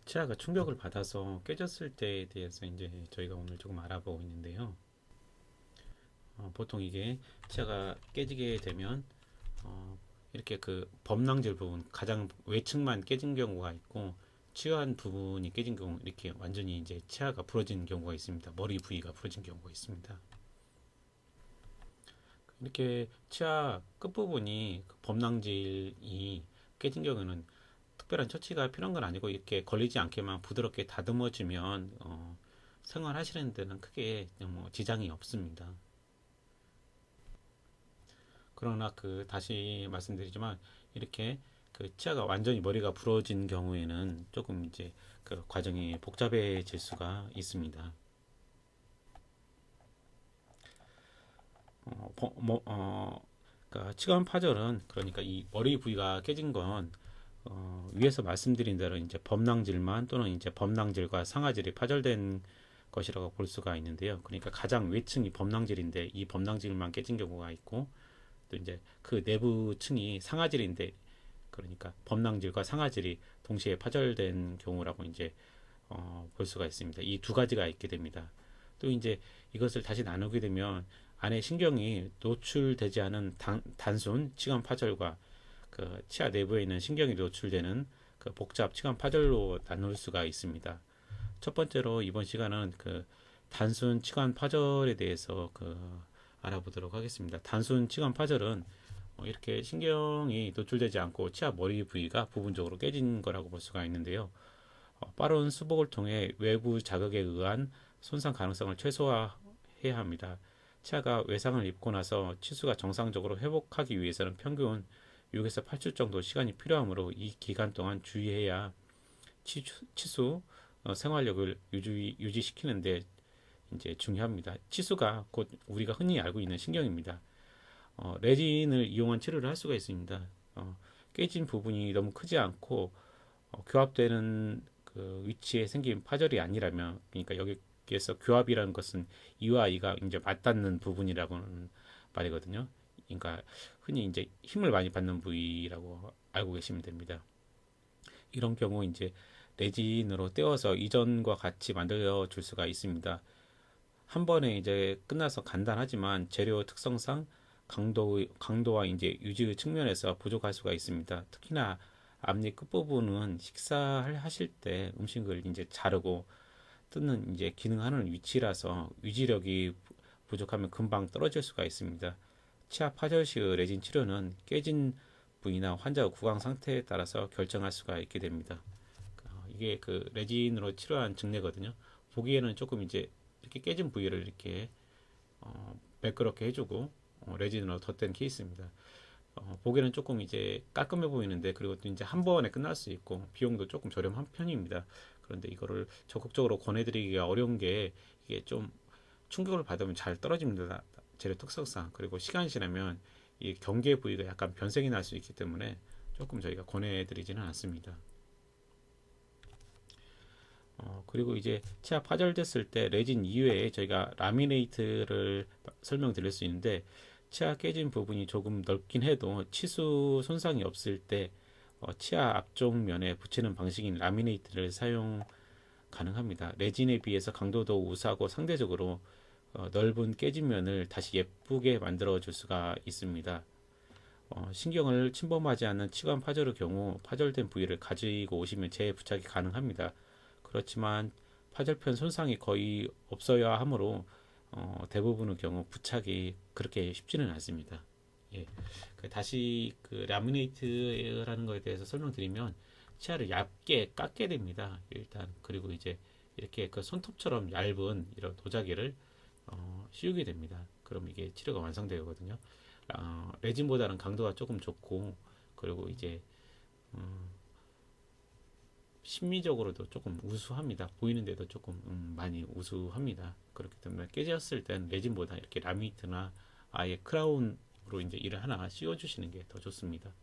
치아가 충격을 받아서 깨졌을 때에 대해서 이제 저희가 오늘 조금 알아보고 있는데요. 보통 이게 치아가 깨지게 되면 어, 이렇게 그 범낭질 부분 가장 외측만 깨진 경우가 있고 치환 부분이 깨진 경우 이렇게 완전히 이제 치아가 부러진 경우가 있습니다. 머리 부위가 부러진 경우가 있습니다. 이렇게 치아 끝부분이 그 범낭질이 깨진 경우는 특별한 처치가 필요한 건 아니고 이렇게 걸리지 않게만 부드럽게 다듬어주면 생활하시는 데는 크게 뭐 지장이 없습니다. 그러나 그 다시 말씀드리지만 이렇게 그 치아가 완전히 머리가 부러진 경우에는 조금 이제 그 과정이 복잡해질 수가 있습니다. 그러니까 치관 파절은 그러니까 이 머리 부위가 깨진 건 위에서 말씀드린 대로 이제 범낭질만 또는 이제 범낭질과 상하질이 파절된 것이라고 볼 수가 있는데요. 그러니까 가장 외층이 범낭질인데 이 범낭질만 깨진 경우가 있고 또 이제 그 내부층이 상하질인데 그러니까 범낭질과 상하질이 동시에 파절된 경우라고 이제 볼 수가 있습니다. 이 두 가지가 있게 됩니다. 또 이제 이것을 다시 나누게 되면 안에 신경이 노출되지 않은 단순 치관 파절과 그 치아 내부에 있는 신경이 노출되는 그 복잡 치관 파절로 나눌 수가 있습니다. 첫 번째로 이번 시간은 그 단순 치관 파절에 대해서 알아보도록 하겠습니다. 단순 치관 파절은 이렇게 신경이 노출되지 않고 치아 머리 부위가 부분적으로 깨진 거라고 볼 수가 있는데요. 빠른 수복을 통해 외부 자극에 의한 손상 가능성을 최소화해야 합니다. 치아가 외상을 입고 나서 치수가 정상적으로 회복하기 위해서는 평균 6에서 8주 정도 시간이 필요하므로 이 기간 동안 주의해야 치수 생활력을 유지시키는데 이제 중요합니다. 치수가 곧 우리가 흔히 알고 있는 신경입니다. 레진을 이용한 치료를 할 수가 있습니다. 깨진 부분이 너무 크지 않고 교합되는 그 위치에 생긴 파절이 아니라면, 그러니까 여기에서 교합이라는 것은 이와 이가 이제 맞닿는 부분이라고는 말이거든요. 그러니까 흔히 이제 힘을 많이 받는 부위라고 알고 계시면 됩니다. 이런 경우 이제 레진으로 떼어서 이전과 같이 만들어 줄 수가 있습니다. 한 번에 이제 끝나서 간단하지만 재료 특성상 강도와 이제 유지 측면에서 부족할 수가 있습니다. 특히나 앞니 끝부분은 식사하실 때 음식을 이제 자르고 뜯는 이제 기능하는 위치라서 유지력이 부족하면 금방 떨어질 수가 있습니다. 치아 파절 시의 레진 치료는 깨진 부위나 환자의 구강 상태에 따라서 결정할 수가 있게 됩니다. 이게 그 레진으로 치료한 증례거든요. 보기에는 조금 이제 이렇게 깨진 부위를 이렇게 매끄럽게 해주고 레진으로 덧댄 케이스입니다. 보기에는 조금 이제 깔끔해 보이는데 그리고 또 이제 한 번에 끝날 수 있고 비용도 조금 저렴한 편입니다. 그런데 이거를 적극적으로 권해드리기가 어려운 게 이게 좀 충격을 받으면 잘 떨어집니다. 재료 특성상. 그리고 시간이 지나면 이 경계 부위가 약간 변색이 날 수 있기 때문에 조금 저희가 권해드리지는 않습니다. 그리고 이제 치아 파절됐을 때 레진 이외에 저희가 라미네이트를 설명드릴 수 있는데 치아 깨진 부분이 조금 넓긴 해도 치수 손상이 없을 때 치아 앞쪽 면에 붙이는 방식인 라미네이트를 사용 가능합니다. 레진에 비해서 강도도 우수하고 상대적으로 넓은 깨진 면을 다시 예쁘게 만들어 줄 수가 있습니다. 신경을 침범하지 않는 치관 파절의 경우 파절된 부위를 가지고 오시면 재부착이 가능합니다. 그렇지만 파절편 손상이 거의 없어야 하므로 대부분의 경우 부착이 그렇게 쉽지는 않습니다. 예. 다시 그 라미네이트라는 것에 대해서 설명드리면 치아를 얇게 깎게 됩니다. 일단 그리고 이제 이렇게 그 손톱처럼 얇은 이런 도자기를 씌우게 됩니다. 그럼 이게 치료가 완성되거든요. 레진보다는 강도가 조금 좋고 그리고 이제 심미적으로도 조금 우수합니다. 보이는데도 조금 많이 우수합니다. 그렇기 때문에 깨졌을 땐 레진보다 이렇게 라미트나 아예 크라운으로 이제 이를 하나 씌워주시는 게 더 좋습니다.